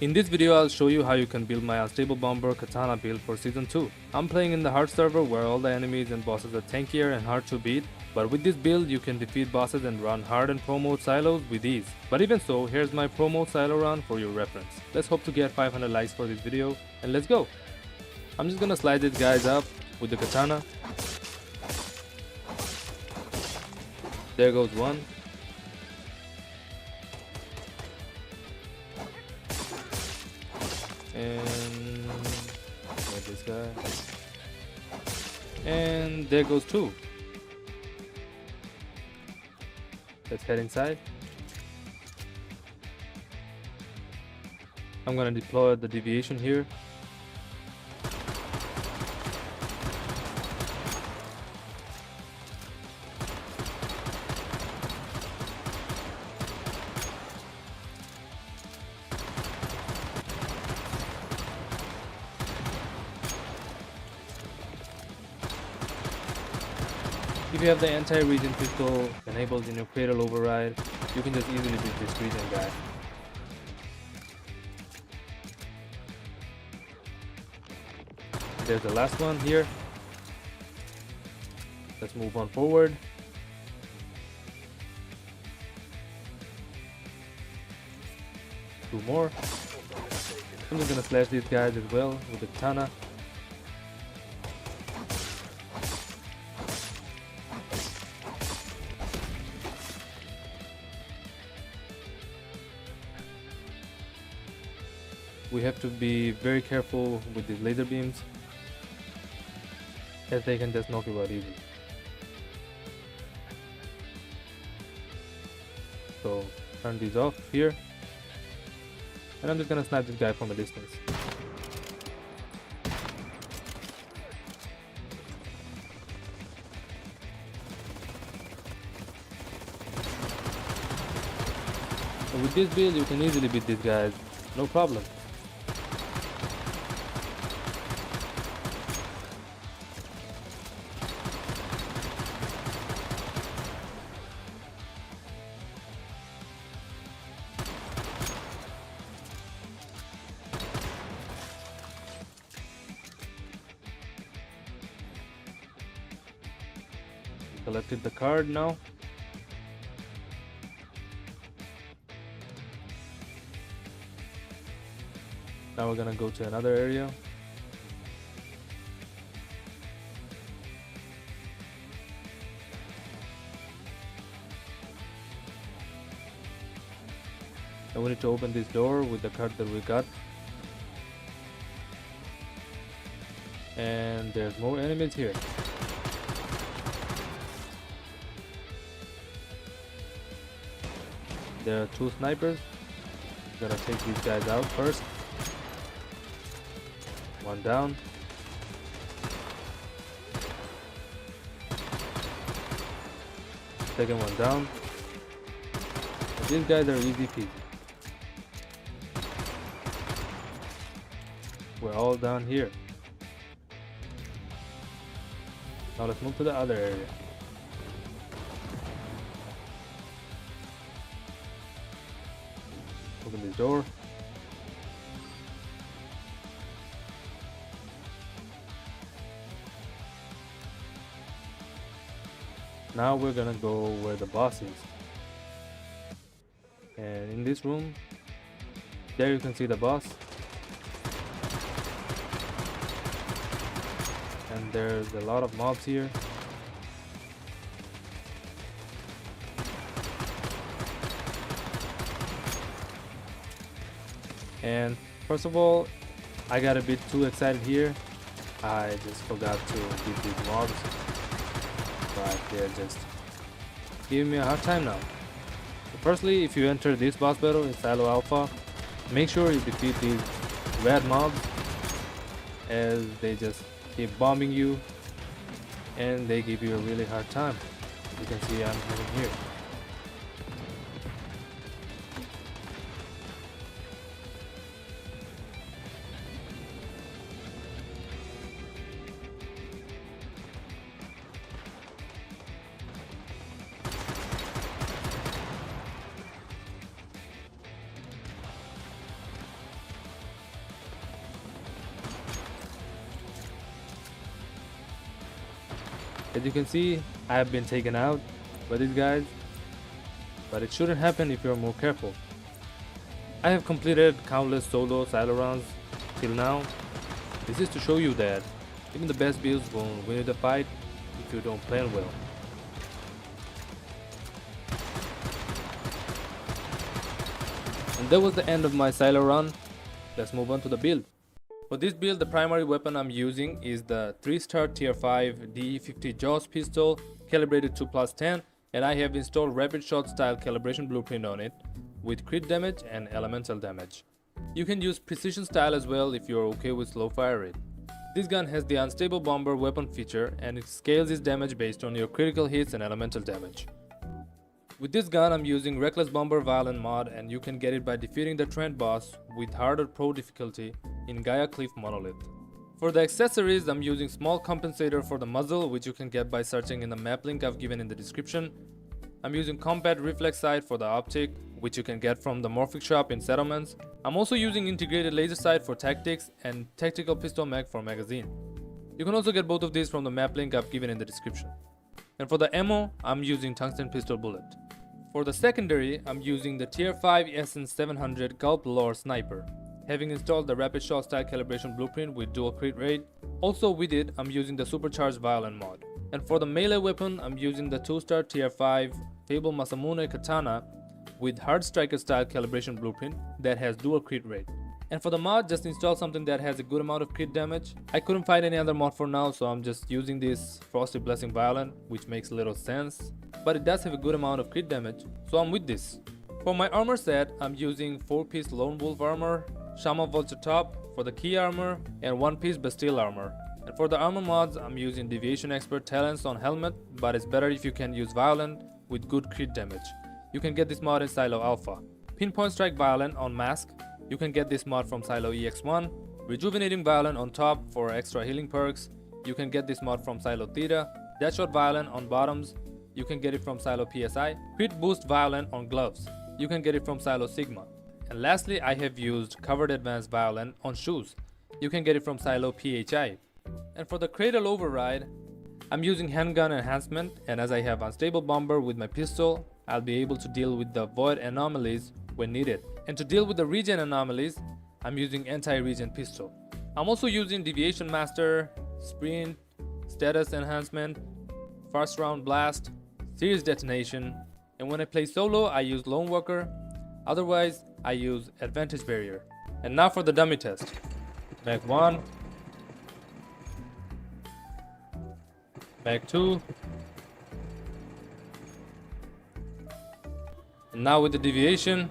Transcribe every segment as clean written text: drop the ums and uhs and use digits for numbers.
In this video, I'll show you how you can build my unstable bomber katana build for season 2. I'm playing in the hard server where all the enemies and bosses are tankier and hard to beat, but with this build you can defeat bosses and run hard and pro mode silos with ease. But even so, here's my pro mode silo run for your reference. Let's hope to get 500 likes for this video, and let's go! I'm just gonna slide these guys up with the katana. There goes one. And this guy, and there goes two. Let's head inside. I'm gonna deploy the deviation here. If you have the anti-regen pistol enabled in your Craddle override, you can just easily beat this regen guy. There's the last one here. Let's move on forward. Two more. I'm just gonna slash these guys as well with the katana. We have to be very careful with these laser beams, as they can just knock you out easily. So turn these off here, and I'm just gonna snipe this guy from a distance. So with this build you can easily beat these guys, no problem. Collected the card now. Now we're gonna go to another area. And we need to open this door with the card that we got. And there's more enemies here. There are two snipers. Gonna take these guys out first. One down. Second one down. But these guys are easy peasy. We're all down here. Now let's move to the other area. Open this door. Now we're gonna go where the boss is. And in this room, there you can see the boss. And there's a lot of mobs here. And first of all, I got a bit too excited here. I just forgot to beat these mobs, but they're just giving me a hard time now. So firstly, if you enter this boss battle in Silo Alpha, make sure you defeat these red mobs, as they just keep bombing you and they give you a really hard time. You can see I'm hitting here. As you can see, I have been taken out by these guys, but it shouldn't happen if you're more careful. I have completed countless solo silo runs till now. This is to show you that even the best builds won't win you the fight if you don't plan well. And that was the end of my silo run. Let's move on to the build. For this build, the primary weapon I'm using is the 3-star tier 5 DE50 Jaws pistol calibrated 2+10, and I have installed rapid shot style calibration blueprint on it with crit damage and elemental damage. You can use precision style as well if you're okay with slow fire rate. This gun has the unstable bomber weapon feature and it scales its damage based on your critical hits and elemental damage. With this gun I'm using Reckless Bomber Violent mod, and you can get it by defeating the Trend boss with harder pro difficulty in Gaia Cliff Monolith. For the accessories I'm using small compensator for the muzzle, which you can get by searching in the map link I've given in the description. I'm using combat reflex sight for the optic, which you can get from the Morphic shop in settlements. I'm also using integrated laser sight for tactics and tactical pistol mag for magazine. You can also get both of these from the map link I've given in the description. And for the ammo, I'm using tungsten pistol bullet. For the secondary, I'm using the tier 5 Essence 700 Gulp Lore Sniper, having installed the rapid shot style calibration blueprint with dual crit rate. Also with it, I'm using the supercharged violent mod. And for the melee weapon, I'm using the 2-star tier 5 Fabled Masamune Katana with hard striker style calibration blueprint that has dual crit rate. And for the mod, just install something that has a good amount of crit damage. I couldn't find any other mod for now, so I'm just using this Frosty Blessing Violent, which makes little sense, but it does have a good amount of crit damage, so I'm with this. For my armor set, I'm using 4-piece Lone Wolf armor, Shaman Vulture top for the key armor, and 1-piece Bastille armor. And for the armor mods, I'm using Deviation Expert talents on helmet, but it's better if you can use Violent with good crit damage. You can get this mod in Silo Alpha. Pinpoint Strike Violent on mask. You can get this mod from Silo EX1. Rejuvenating Violent on top for extra healing perks. You can get this mod from Silo Theta. Deadshot Violent on bottoms. You can get it from Silo PSI. Crit Boost Violent on gloves. You can get it from Silo Sigma. And lastly, I have used Covered Advanced Violent on shoes. You can get it from Silo PHI. And for the Craddle override, I'm using handgun enhancement, and as I have unstable bomber with my pistol, I'll be able to deal with the void anomalies when needed. And to deal with the regen anomalies, I'm using anti-regen pistol. I'm also using Deviation Master, Sprint, Status Enhancement, First Round Blast, Serious Detonation, and when I play solo I use Lone Walker, otherwise I use Advantage Barrier. And now for the dummy test. Mag 1, Mag 2, and now with the deviation.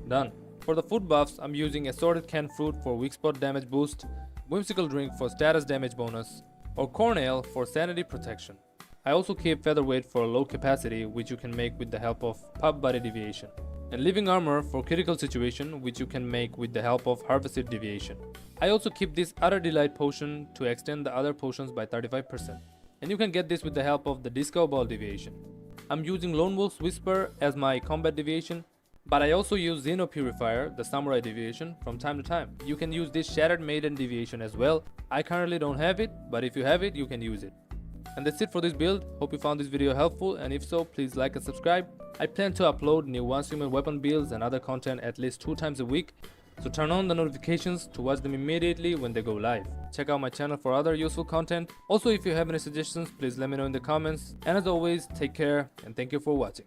Done. For the food buffs, I'm using Assorted Canned Fruit for weak spot damage boost, Whimsical Drink for status damage bonus, or Corn Ale for sanity protection. I also keep Featherweight for low capacity, which you can make with the help of Pub Body Deviation, and Living Armor for critical situation, which you can make with the help of Harvested Deviation. I also keep this Utter Delight potion to extend the other potions by 35%, and you can get this with the help of the Disco Ball Deviation. I'm using Lone Wolf's Whisper as my combat deviation, but I also use Xeno Purifier, the Samurai deviation, from time to time. You can use this Shattered Maiden deviation as well. I currently don't have it, but if you have it, you can use it. And that's it for this build. Hope you found this video helpful, and if so, please like and subscribe. I plan to upload new Once Human weapon builds and other content at least 2 times a week, so turn on the notifications to watch them immediately when they go live. Check out my channel for other useful content. Also, if you have any suggestions, please let me know in the comments. And as always, take care and thank you for watching.